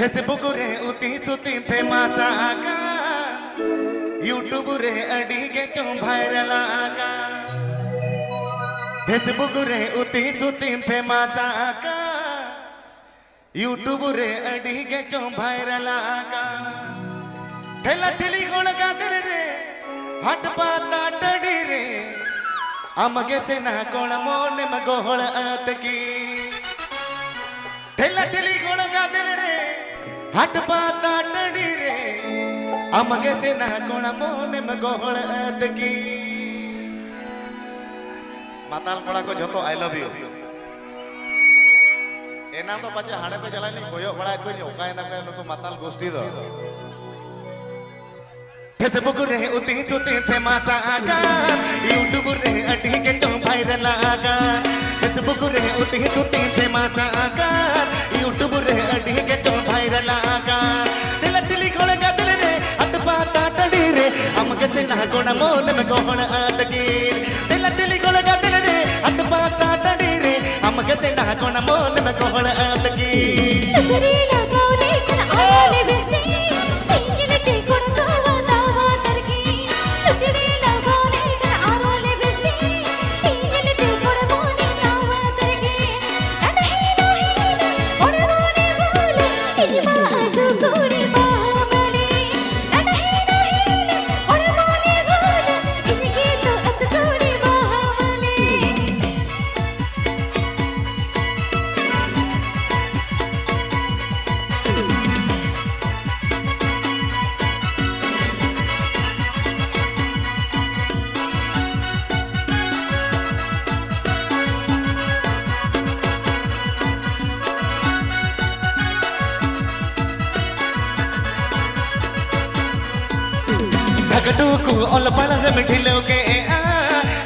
Facebook रे उती सुती फेमस आगा यूट्यूब रे अड़ी के चो वायरल आगा फेसबुक रे उती सुती फेमस आगा यूट्यूब रे अड़ी के चो वायरल आगा ठेला ठेली गोल गादर रे हट पाता टड़ी रे अमगे से ना कोण मोन मगोहल आतकी ठेला ठेली गोल गादर रे हट पाता टड़ी रे अमगे से ना कोण मोन मगोहल आतकी माताल कोड़ा को जतो आई लव यू एना तो पाचे हाणे पे चला नहीं कोयो बड़ा कोई ओका एना का नको माताल गोष्ठी दो फेसबुक रे उती सुती फेमस आगा यूट्यूब रे अटी के चो वायरल आगा फेसबुक रे उती सुती फेमस आगा यूट्यूब रे अटी के चो वायरल आगा दिल दिली खोल गदल रे हट पाता टड़ी रे हमके से ना कोण मोन में कोण आतकी दिल दिली खोल गदल रे हट पाता टड़ी रे हमके से ना कोण मोन में कोण आतकी तसरी लगावले कन आले बेस्ती इंगिले ते कोण दावा तरकी तसरी लगावले कन आले बेस्ती इंगिले ते कोण मोने दावा तरकी नडहीना ओण मोने बोले इमा अदु कोडी बामले नडहीना ओण मोने बोले इनके तो अस कोडी बामले ढगडू को ओल पड़ा में ढिलोगे आ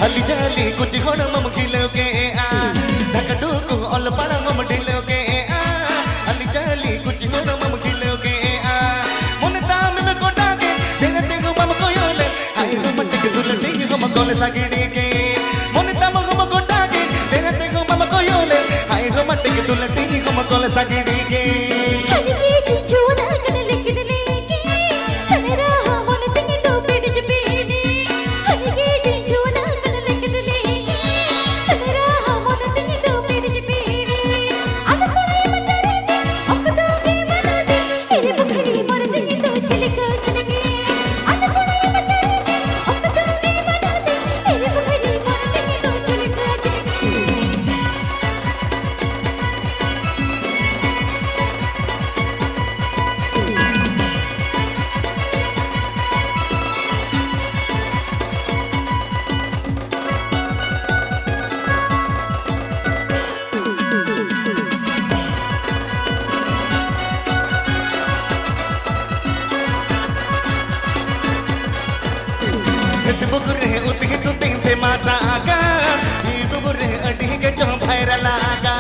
अली जाली कुछ घोड़ मम ढिलोगे आ ढगडू को ओल पड़ा मम ढिलोगे आ अली जाली कुछ घोड़ मम ढिलोगे आ मन दाम में कोटा के तेरे ते को मम को योले आई हो मत के दुलटी हो मम कोले सागड़ी के मन दाम हो मम कोटा के तेरे ते को मम को योले आई हो मत के दुलटी हो मम कोले सागड़ी के हनी चिंचुना कन लेकिन लेके तनेरा मन तिंग तो पेट जपीनी हनी चिंचुना कन लेकिन लेके तनेरा मन तिंग तो पेट जपीनी अन कोणे मचारे ते अकदो के मनाते तेरे बुखड़ी मन तिंग तो छिलक छिलके अन कोणे मचारे ते अकदो के मनाते तेरे बुखड़ी मन तिंग तो छिलक छिलके फेसबुक रे उती सुती फेमस आगा यूट्यूब रे अडी के चो वायरल आगा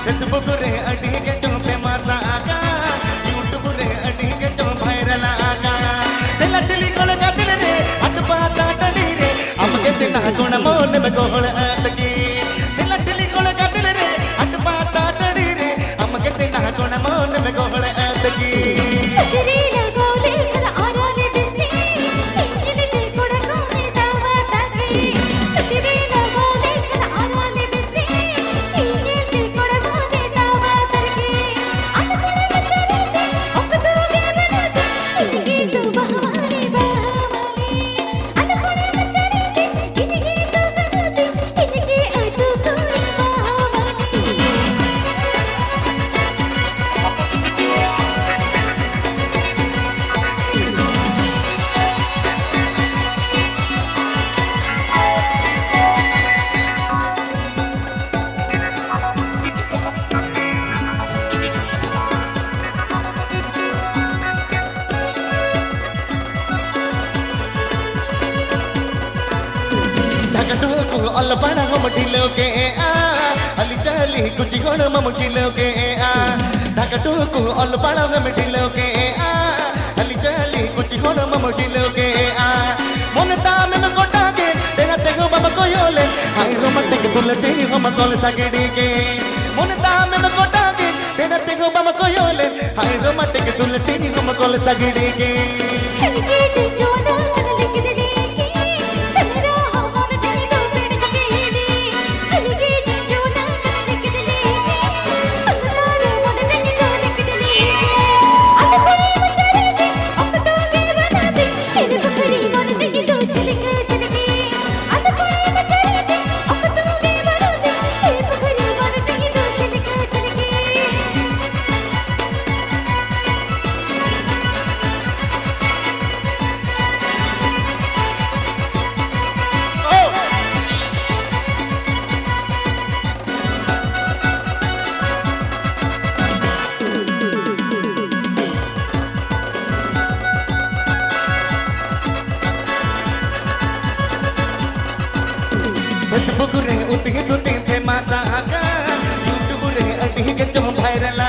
फेसबुक रे अडी के चो फेमस आगा यूट्यूब रे अडी के चो वायरल आगा दिल दिली कोल गदल रे हट पाता टड़ी रे हमके से ना कोण मोन में कोहल आतकी दिल दिली कोल गदल रे हट पाता टड़ी रे हमके से ना कोण मोन में कोहल आतकी तसरी लगावले कन आले बेस्ती इंगिले ते कोण कोणे दावा तरकी तसरी लगावले कन आले बेस्ती इंगिले ते कोण मोने दावा तरकी अन कोणे मचारे ते अकदो के मनाते इनके तो बहाने बामले अन कोणे मचारे ते इनके तो बनाते इनके अदु कोडी बामले ढगडू को ओल पड़ा हम ढिलोगे आ अली जाली कुछ घोड़ मम ढिलोगे आ ढगडू को ओल पड़ा हम ढिलोगे आ अली जाली कुछ घोड़ मम ढिलोगे आ मन दाम में कोटा के तेरा ते को मम को योले आई रोमांटिक दुलटी हम कोल सागड़ी के मन दाम में कोटा के तेरा ते को मम को योले आई रोमांटिक माल सगड़ी के हलके चिंचोना कन लिखदले के तनरा हमन तेनो पेड़ पेड़ी हलके चिंचोना कन लिखदले के तनरा हमन तेनो लिखदले अद परी मचरे के अब तो गे बना दे तेरे बकरी मन तेनो छलके छलके अद परी मचरे के अब तो गे बना दे तेरे बकरी मन तेनो छलके छलके फेसबुक रे उतही सुती फेमस आगा यूट्यूब रे अडी के चो वायरल